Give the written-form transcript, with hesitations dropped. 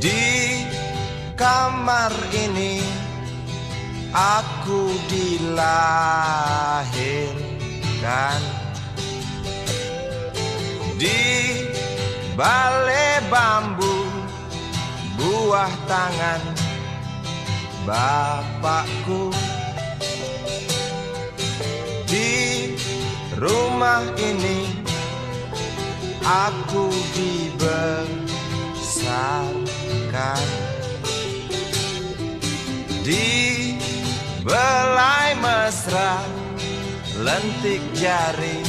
Di kamar ini aku dilahirkan, di balai bambu buah tangan bapakku. Di rumah ini aku dibesarkan, di belai mesra lentik jari